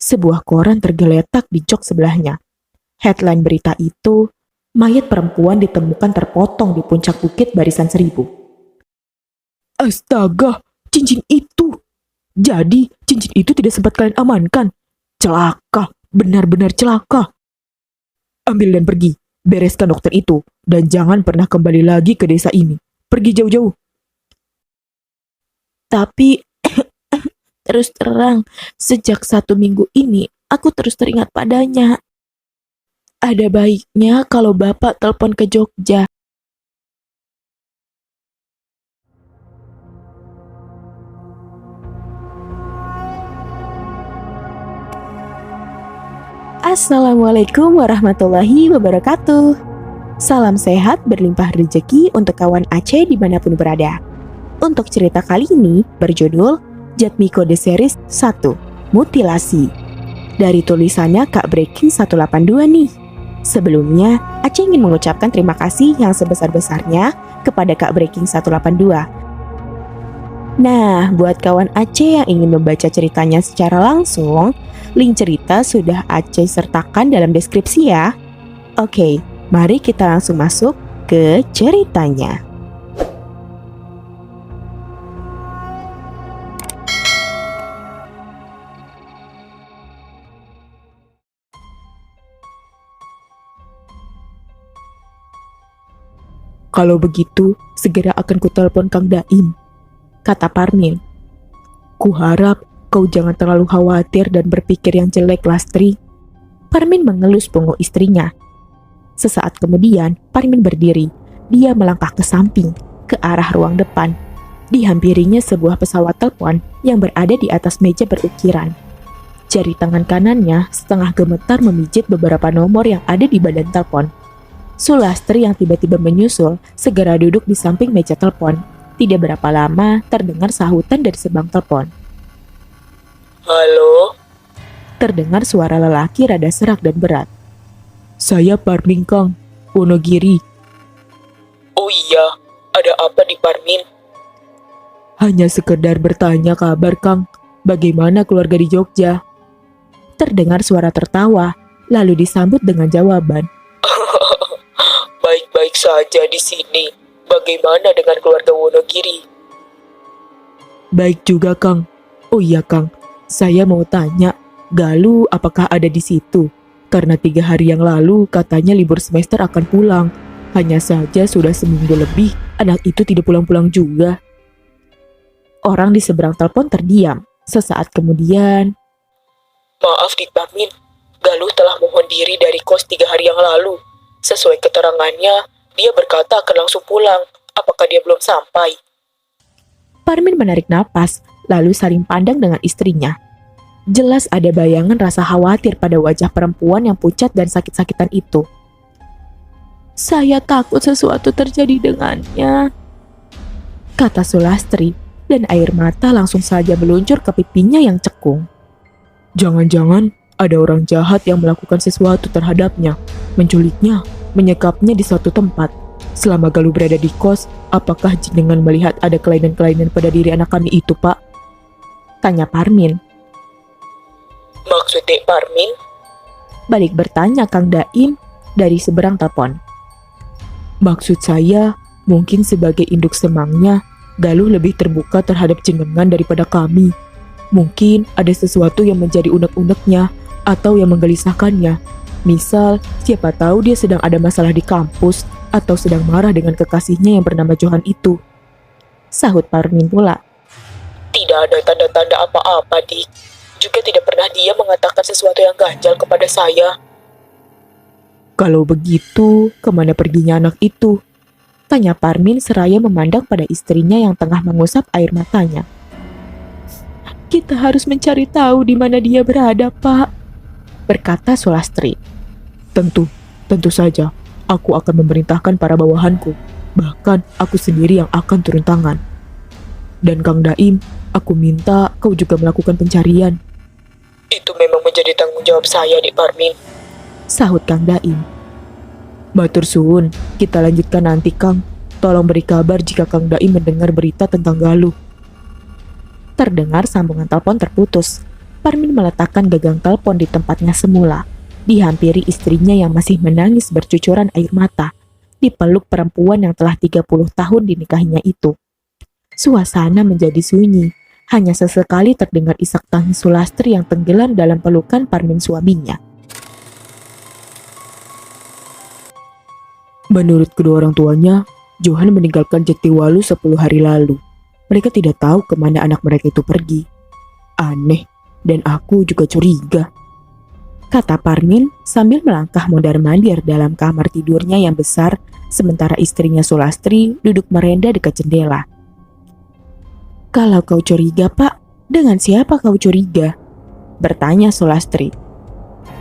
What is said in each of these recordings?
Sebuah koran tergeletak di jok sebelahnya. Headline berita itu, mayat perempuan ditemukan terpotong di puncak bukit Barisan Seribu. Astaga, cincin itu! Jadi, cincin itu tidak sempat kalian amankan. Celaka, benar-benar celaka. Ambil dan pergi, bereskan dokter itu, dan jangan pernah kembali lagi ke desa ini. Pergi jauh-jauh. Tapi, terus terang, sejak 1 minggu ini, aku terus teringat padanya. Ada baiknya kalau Bapak telepon ke Jogja. Assalamualaikum warahmatullahi wabarakatuh. Salam sehat berlimpah rezeki untuk kawan Aceh dimanapun berada. Untuk cerita kali ini berjudul Jatmiko The Series 1, Mutilasi. Dari tulisannya Kak Breaking 182 nih. Sebelumnya, Aceh ingin mengucapkan terima kasih yang sebesar-besarnya kepada Kak Breaking 182. Nah, buat kawan Aceh yang ingin membaca ceritanya secara langsung, link cerita sudah Aceh sertakan dalam deskripsi ya. Oke, mari kita langsung masuk ke ceritanya. Kalau begitu, segera akan kutelepon Kang Daim, kata Parmin. Kuharap kau jangan terlalu khawatir dan berpikir yang jelek, Lastri. Parmin mengelus punggung istrinya. Sesaat kemudian, Parmin berdiri. Dia melangkah ke samping, ke arah ruang depan. Dihampirinya sebuah pesawat telepon yang berada di atas meja berukiran. Jari tangan kanannya setengah gemetar memijit beberapa nomor yang ada di badan telepon. Sulastri yang tiba-tiba menyusul segera duduk di samping meja telepon. Tidak berapa lama terdengar sahutan dari sebang telepon. Halo? Terdengar suara lelaki rada serak dan berat. Saya Parmin, Kang. Wonogiri. Oh iya, ada apa di Parmin? Hanya sekedar bertanya kabar, Kang. Bagaimana keluarga di Jogja? Terdengar suara tertawa, lalu disambut dengan jawaban. Baik-baik saja di sini. Bagaimana dengan keluarga Wonogiri? Baik juga, Kang. Oh iya, Kang. Saya mau tanya, Galuh apakah ada di situ? Karena 3 hari yang lalu katanya libur semester akan pulang. Hanya saja sudah seminggu lebih, anak itu tidak pulang-pulang juga. Orang di seberang telepon terdiam. Sesaat kemudian, maaf Dik Parmin, Galuh telah mohon diri dari kos 3 hari yang lalu. Sesuai keterangannya, dia berkata akan langsung pulang. Apakah dia belum sampai? Parmin menarik napas, lalu saling pandang dengan istrinya. Jelas ada bayangan rasa khawatir pada wajah perempuan yang pucat dan sakit-sakitan itu. Saya takut sesuatu terjadi dengannya, kata Sulastri, dan air mata langsung saja meluncur ke pipinya yang cekung. Jangan-jangan ada orang jahat yang melakukan sesuatu terhadapnya, menculiknya, menyekapnya di suatu tempat. Selama Galuh berada di kos, apakah jenengan melihat ada kelainan-kelainan pada diri anak kami itu, Pak? Tanya Parmin. Maksud Dek Parmin? Balik bertanya Kang Daim dari seberang telepon. Maksud saya, mungkin sebagai induk semangnya, Galuh lebih terbuka terhadap jenengan daripada kami. Mungkin ada sesuatu yang menjadi unek-uneknya atau yang menggelisahkannya. Misal, siapa tahu dia sedang ada masalah di kampus atau sedang marah dengan kekasihnya yang bernama Johan itu. Sahut Parmin pula. Tidak ada tanda-tanda apa-apa, Dik. Juga tidak pernah dia mengatakan sesuatu yang ganjal kepada saya. Kalau begitu, kemana perginya anak itu? Tanya Parmin seraya memandang pada istrinya yang tengah mengusap air matanya. Kita harus mencari tahu di mana dia berada, Pak, berkata Sulastri. Tentu saja. Aku akan memerintahkan para bawahanku. Bahkan aku sendiri yang akan turun tangan. Dan Kang Daim, aku minta kau juga melakukan pencarian. Itu memang menjadi tanggung jawab saya, Dik Parmin, sahut Kang Daim. Matur suwun, kita lanjutkan nanti, Kang. Tolong beri kabar jika Kang Daim mendengar berita tentang Galuh. Terdengar sambungan telepon terputus. Parmin meletakkan gagang telepon di tempatnya semula, dihampiri istrinya yang masih menangis bercucuran air mata, dipeluk perempuan yang telah 30 tahun dinikahinya itu. Suasana menjadi sunyi, hanya sesekali terdengar isak tangis Sulastri yang tenggelam dalam pelukan Parmin suaminya. Menurut kedua orang tuanya, Johan meninggalkan Jatiwalu 10 hari lalu. Mereka tidak tahu kemana anak mereka itu pergi. Aneh, dan aku juga curiga, kata Parmin sambil melangkah mondar-mandir dalam kamar tidurnya yang besar, sementara istrinya Sulastri duduk merenda dekat jendela. Kalau kau curiga, Pak, dengan siapa kau curiga? Bertanya Sulastri.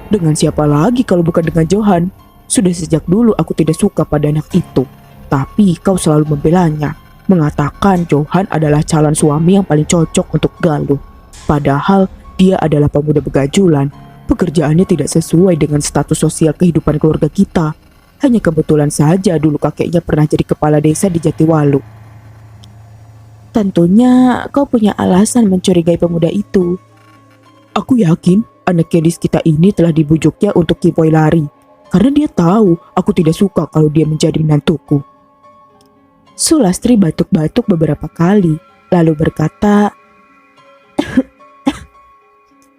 Dengan siapa lagi kalau bukan dengan Johan? Sudah sejak dulu aku tidak suka pada anak itu. Tapi kau selalu membelanya, mengatakan Johan adalah calon suami yang paling cocok untuk Galuh. Padahal dia adalah pemuda begajulan. Pekerjaannya tidak sesuai dengan status sosial kehidupan keluarga kita. Hanya kebetulan saja dulu kakeknya pernah jadi kepala desa di Jatiwalu. Tentunya kau punya alasan mencurigai pemuda itu. Aku yakin anak gadis kita ini telah dibujuknya untuk kipoi lari. Karena dia tahu aku tidak suka kalau dia menjadi menantuku. Sulastri batuk-batuk beberapa kali, lalu berkata,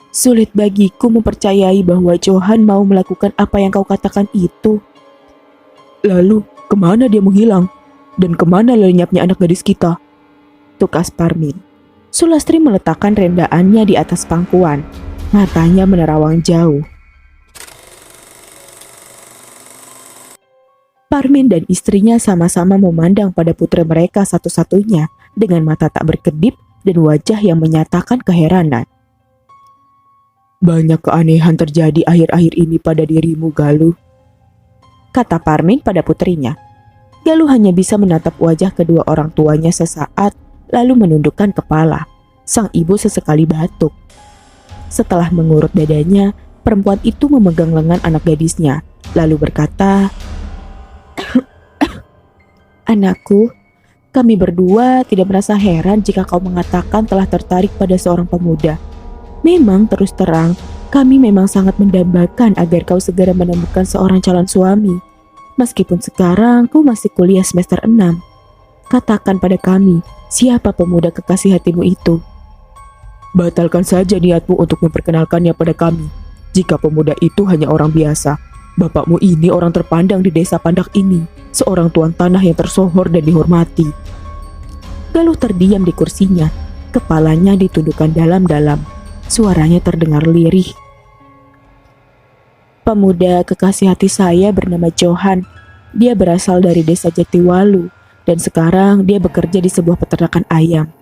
sulit bagiku mempercayai bahwa Johan mau melakukan apa yang kau katakan itu. Lalu, kemana dia menghilang? Dan kemana lenyapnya anak gadis kita? Tukas Parmin. Sulastri meletakkan rendaannya di atas pangkuan. Matanya menerawang jauh. Parmin dan istrinya sama-sama memandang pada putri mereka satu-satunya dengan mata tak berkedip dan wajah yang menyatakan keheranan. Banyak keanehan terjadi akhir-akhir ini pada dirimu, Galuh, kata Parmin pada putrinya. Galuh hanya bisa menatap wajah kedua orang tuanya sesaat, lalu menundukkan kepala. Sang ibu sesekali batuk. Setelah mengurut dadanya, perempuan itu memegang lengan anak gadisnya, lalu berkata, anakku, kami berdua tidak merasa heran jika kau mengatakan telah tertarik pada seorang pemuda. Memang terus terang, kami memang sangat mendambakan agar kau segera menemukan seorang calon suami. Meskipun sekarang kau masih kuliah semester 6. Katakan pada kami, siapa pemuda kekasih hatimu itu? Batalkan saja niatmu untuk memperkenalkannya pada kami. Jika pemuda itu hanya orang biasa, bapakmu ini orang terpandang di desa Pandak ini, seorang tuan tanah yang tersohor dan dihormati. Galuh terdiam di kursinya, kepalanya ditundukkan dalam-dalam. Suaranya terdengar lirih. Pemuda kekasih hati saya bernama Johan. Dia berasal dari desa Jatiwalu dan sekarang dia bekerja di sebuah peternakan ayam.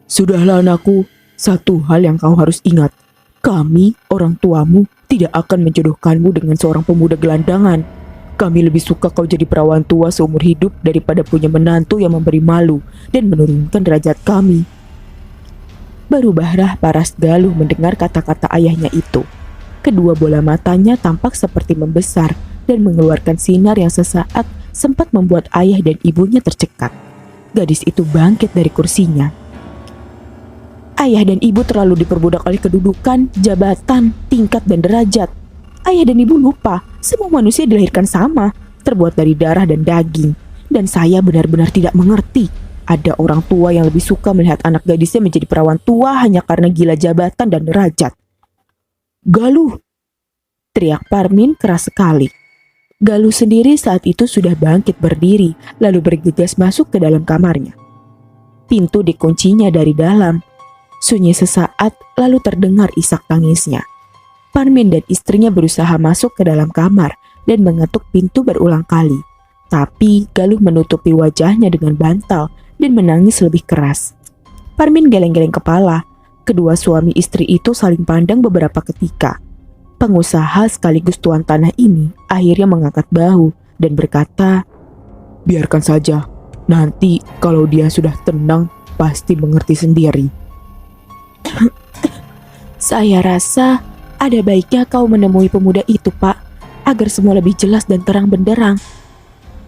Sudahlah anakku, satu hal yang kau harus ingat. Kami, orang tuamu, tidak akan menjodohkanmu dengan seorang pemuda gelandangan. Kami lebih suka kau jadi perawan tua seumur hidup daripada punya menantu yang memberi malu dan menurunkan derajat kami. Berubahlah paras Galuh mendengar kata-kata ayahnya itu. Kedua bola matanya tampak seperti membesar dan mengeluarkan sinar yang sesaat sempat membuat ayah dan ibunya tercekat. Gadis itu bangkit dari kursinya. Ayah dan ibu terlalu diperbudak oleh kedudukan, jabatan, tingkat, dan derajat. Ayah dan ibu lupa, semua manusia dilahirkan sama, terbuat dari darah dan daging. Dan saya benar-benar tidak mengerti. Ada orang tua yang lebih suka melihat anak gadisnya menjadi perawan tua hanya karena gila jabatan dan derajat. Galuh! Teriak Parmin keras sekali. Galuh sendiri saat itu sudah bangkit berdiri, lalu bergegas masuk ke dalam kamarnya. Pintu dikuncinya dari dalam. Sunyi sesaat, lalu terdengar isak tangisnya. Parmin dan istrinya berusaha masuk ke dalam kamar dan mengetuk pintu berulang kali. Tapi Galuh menutupi wajahnya dengan bantal dan menangis lebih keras. Parmin geleng-geleng kepala. Kedua suami istri itu saling pandang beberapa ketika. Pengusaha sekaligus tuan tanah ini akhirnya mengangkat bahu dan berkata, biarkan saja, nanti kalau dia sudah tenang pasti mengerti sendiri. Saya rasa ada baiknya kau menemui pemuda itu, Pak, agar semua lebih jelas dan terang benderang.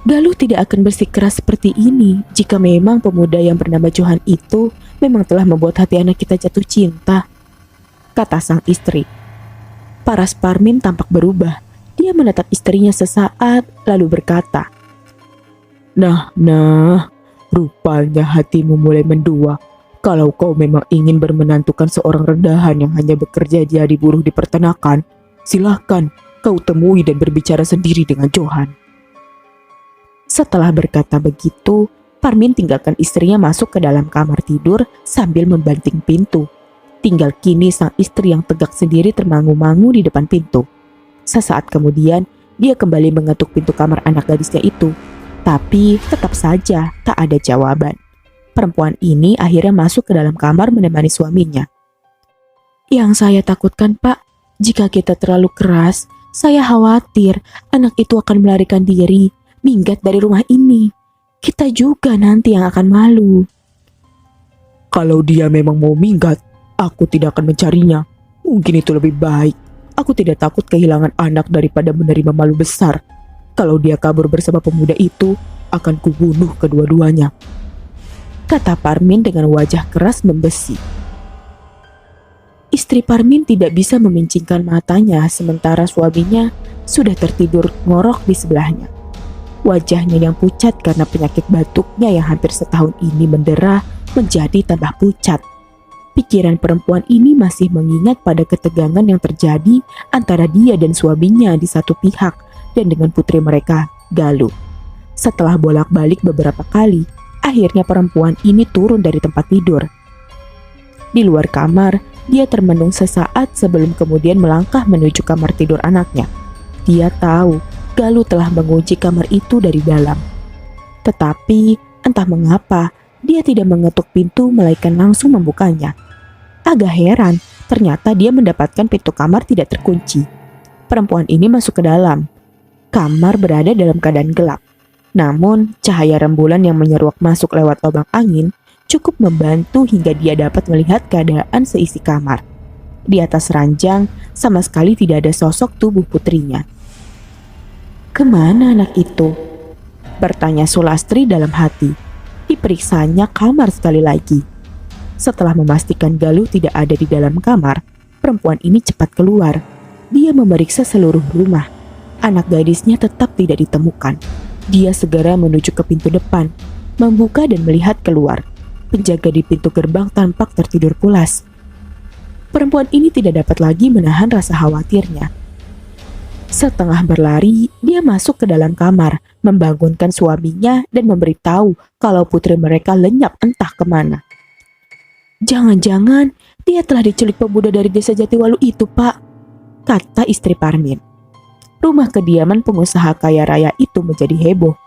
Galuh tidak akan bersikeras seperti ini jika memang pemuda yang bernama Johan itu memang telah membuat hati anak kita jatuh cinta. kata sang istri. Paras Parmin tampak berubah. Dia menatap istrinya sesaat lalu berkata, Nah, rupanya hatimu mulai mendua. Kalau kau memang ingin bermenantukan seorang rendahan yang hanya bekerja jadi buruh di peternakan, silahkan kau temui dan berbicara sendiri dengan Johan. Setelah berkata begitu, Parmin tinggalkan istrinya masuk ke dalam kamar tidur sambil membanting pintu. Tinggal kini sang istri yang tegak sendiri termangu-mangu di depan pintu. Sesaat kemudian, dia kembali mengetuk pintu kamar anak gadisnya itu. Tapi tetap saja tak ada jawaban. Perempuan ini akhirnya masuk ke dalam kamar menemani suaminya. Yang saya takutkan, Pak, jika kita terlalu keras, saya khawatir anak itu akan melarikan diri, minggat dari rumah ini. Kita juga nanti yang akan malu. Kalau dia memang mau minggat, aku tidak akan mencarinya. Mungkin itu lebih baik. Aku tidak takut kehilangan anak daripada menerima malu besar. Kalau dia kabur bersama pemuda itu, akan kubunuh kedua-duanya, kata Parmin dengan wajah keras membesi. Istri Parmin tidak bisa memincingkan matanya sementara suaminya sudah tertidur ngorok di sebelahnya. Wajahnya yang pucat karena penyakit batuknya yang hampir setahun ini mendera menjadi tambah pucat. Pikiran perempuan ini masih mengingat pada ketegangan yang terjadi antara dia dan suaminya di satu pihak dan dengan putri mereka, Galuh. Setelah bolak-balik beberapa kali, akhirnya perempuan ini turun dari tempat tidur. Di luar kamar, dia termenung sesaat sebelum kemudian melangkah menuju kamar tidur anaknya. Dia tahu Galuh telah mengunci kamar itu dari dalam. Tetapi entah mengapa dia tidak mengetuk pintu melainkan langsung membukanya. Agak heran, ternyata dia mendapatkan pintu kamar tidak terkunci. Perempuan ini masuk ke dalam. Kamar berada dalam keadaan gelap. Namun, cahaya rembulan yang menyeruak masuk lewat lubang angin cukup membantu hingga dia dapat melihat keadaan seisi kamar. Di atas ranjang, sama sekali tidak ada sosok tubuh putrinya. Kemana anak itu? Bertanya Sulastri dalam hati. Diperiksanya kamar sekali lagi. Setelah memastikan Galuh tidak ada di dalam kamar, perempuan ini cepat keluar. Dia memeriksa seluruh rumah. Anak gadisnya tetap tidak ditemukan. Dia segera menuju ke pintu depan, membuka dan melihat keluar. Penjaga di pintu gerbang tampak tertidur pulas. Perempuan ini tidak dapat lagi menahan rasa khawatirnya. Setengah berlari, dia masuk ke dalam kamar, membangunkan suaminya dan memberitahu kalau putri mereka lenyap entah kemana. Jangan-jangan dia telah diculik pemuda dari desa Jatiwalu itu, Pak, kata istri Parmin. Rumah kediaman pengusaha kaya raya itu menjadi heboh.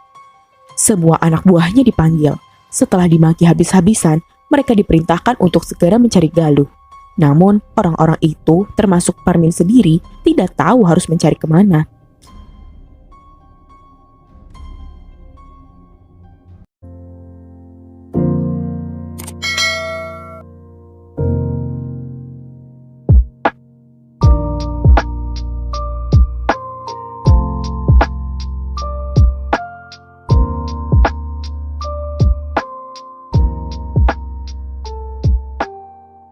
Semua anak buahnya dipanggil. Setelah dimaki habis-habisan, mereka diperintahkan untuk segera mencari Galuh. Namun, orang-orang itu, termasuk Parmin sendiri, tidak tahu harus mencari kemana.